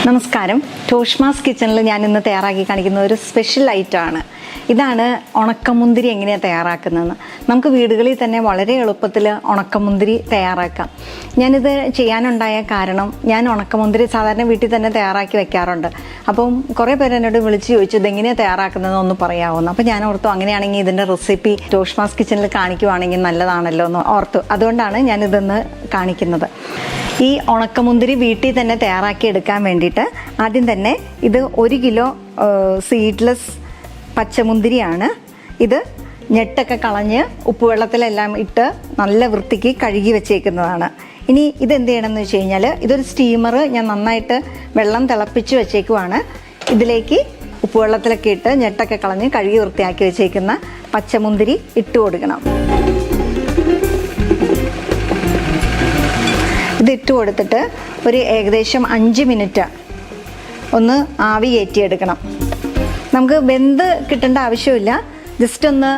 നമസ്കാരം. ടോഷ്മാസ് കിച്ചണിൽ ഞാൻ ഇന്ന് തയ്യാറാക്കി കാണിക്കുന്ന ഒരു സ്പെഷ്യൽ ഐറ്റമാണ്. ഇതാണ് ഉണക്കമുന്തിരി എങ്ങനെയാണ് തയ്യാറാക്കുന്നതെന്ന്. നമുക്ക് വീടുകളിൽ തന്നെ വളരെ എളുപ്പത്തിൽ ഉണക്കമുന്തിരി തയ്യാറാക്കാം. ഞാനിത് ചെയ്യാനുണ്ടായ കാരണം, ഞാൻ ഉണക്കമുന്തിരി സാധാരണ വീട്ടിൽ തന്നെ തയ്യാറാക്കി വെക്കാറുണ്ട്. അപ്പം കുറേ പേര് എന്നോട് വിളിച്ച് ചോദിച്ചു ഇതെങ്ങനെയാണ് തയ്യാറാക്കുന്നതെന്ന് ഒന്ന് പറയാമെന്ന്. അപ്പോൾ ഞാൻ ഓർത്തു അങ്ങനെയാണെങ്കിൽ ഇതിൻ്റെ റെസിപ്പി ടോഷ്മാസ് കിച്ചണിൽ കാണിക്കുവാണെങ്കിൽ നല്ലതാണല്ലോ എന്ന് ഓർത്തു. അതുകൊണ്ടാണ് ഞാനിതൊന്ന് കാണിക്കുന്നത്. ഈ ഉണക്കമുന്തിരി വീട്ടിൽ തന്നെ തയ്യാറാക്കി എടുക്കാൻ വേണ്ടിയിട്ട് ആദ്യം തന്നെ ഇത് 1 കിലോ സീഡ്ലെസ് പച്ചമുന്തിരിയാണ്. ഇത് ഞെട്ടൊക്കെ കളഞ്ഞ് ഉപ്പുവെള്ളത്തിലെല്ലാം ഇട്ട് നല്ല വൃത്തിക്ക് കഴുകി വെച്ചേക്കുന്നതാണ്. ഇനി ഇതെന്ത് ചെയ്യണമെന്ന് വെച്ച് കഴിഞ്ഞാൽ, ഇതൊരു സ്റ്റീമർ ഞാൻ നന്നായിട്ട് വെള്ളം തിളപ്പിച്ച് വെച്ചേക്കുവാണ്. ഇതിലേക്ക് ഉപ്പുവെള്ളത്തിലൊക്കെ ഇട്ട് ഞെട്ടൊക്കെ കളഞ്ഞ് കഴുകി വൃത്തിയാക്കി വെച്ചേക്കുന്ന പച്ചമുന്തിരി ഇട്ട് കൊടുക്കണം. ഇതിട്ട് കൊടുത്തിട്ട് ഒരു ഏകദേശം 5 മിനിറ്റ് ഒന്ന് ആവി കയറ്റിയെടുക്കണം. നമുക്ക് വെന്ത് കിട്ടേണ്ട ആവശ്യമില്ല, ജസ്റ്റ് ഒന്ന്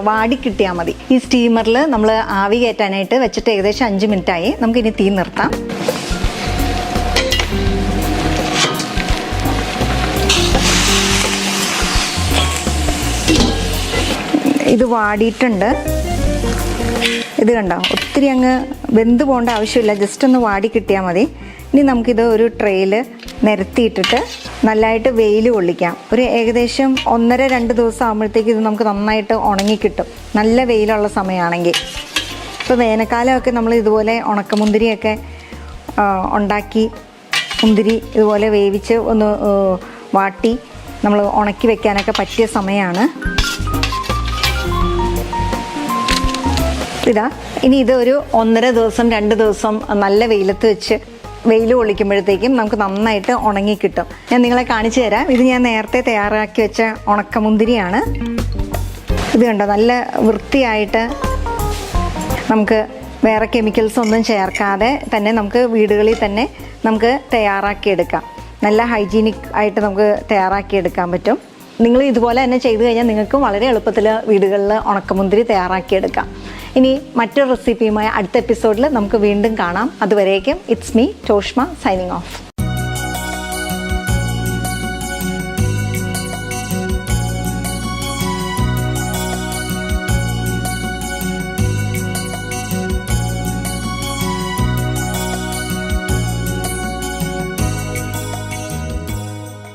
വാടി കിട്ടിയാൽ മതി. ഈ സ്റ്റീമറിൽ നമ്മൾ ആവി കയറ്റാനായിട്ട് വെച്ചിട്ട് ഏകദേശം 5 മിനിറ്റായി. നമുക്കിനി തീ നിർത്താം. ഇത് വാടിയിട്ടുണ്ട്. ഇത് കണ്ടോ, ഒത്തിരി അങ്ങ് വെന്ത് പോകേണ്ട ആവശ്യമില്ല, ജസ്റ്റ് ഒന്ന് വാടി കിട്ടിയാൽ മതി. ഇനി നമുക്കിത് ഒരു ട്രേയിൽ നിരത്തിയിട്ടിട്ട് നല്ലതായിട്ട് വെയിൽ കൊള്ളിക്കാം. ഒരു ഏകദേശം 1.5-2 ദിവസം ആകുമ്പോഴത്തേക്ക് ഇത് നമുക്ക് നന്നായിട്ട് ഉണങ്ങിക്കിട്ടും, നല്ല വെയിലുള്ള സമയമാണെങ്കിൽ. ഇപ്പോൾ വേനൽക്കാലമൊക്കെ നമ്മൾ ഇതുപോലെ ഉണക്കമുന്തിരിയൊക്കെ ഉണ്ടാക്കി മുന്തിരി ഇതുപോലെ വേവിച്ച് ഒന്ന് വാട്ടി നമ്മൾ ഉണക്കി വെക്കാനൊക്കെ പറ്റിയ സമയമാണ്. ഇനി ഇത് ഒരു 1.5 ദിവസം 2 ദിവസം നല്ല വെയിലത്ത് വെച്ച് വെയിൽ കൊള്ളിക്കുമ്പോഴത്തേക്കും നമുക്ക് നന്നായിട്ട് ഉണങ്ങി കിട്ടും. ഞാൻ നിങ്ങളെ കാണിച്ചു തരാം. ഇത് ഞാൻ നേരത്തെ തയ്യാറാക്കി വെച്ച ഉണക്കമുന്തിരിയാണ്. ഇത് കണ്ടോ, നല്ല വൃത്തിയായിട്ട് നമുക്ക് വേറെ കെമിക്കൽസ് ഒന്നും ചേർക്കാതെ തന്നെ നമുക്ക് വീടുകളിൽ തന്നെ നമുക്ക് തയ്യാറാക്കിയെടുക്കാം. നല്ല ഹൈജീനിക് ആയിട്ട് നമുക്ക് തയ്യാറാക്കിയെടുക്കാൻ പറ്റും. നിങ്ങൾ ഇതുപോലെ തന്നെ ചെയ്തു കഴിഞ്ഞാൽ നിങ്ങൾക്ക് വളരെ എളുപ്പത്തിൽ വീടുകളിൽ ഉണക്കമുന്തിരി തയ്യാറാക്കിയെടുക്കാം. ഇനി മറ്റൊരു റെസിപ്പിയുമായി അടുത്ത എപ്പിസോഡിൽ നമുക്ക് വീണ്ടും കാണാം. അതുവരേക്കും it's me Toshma signing off.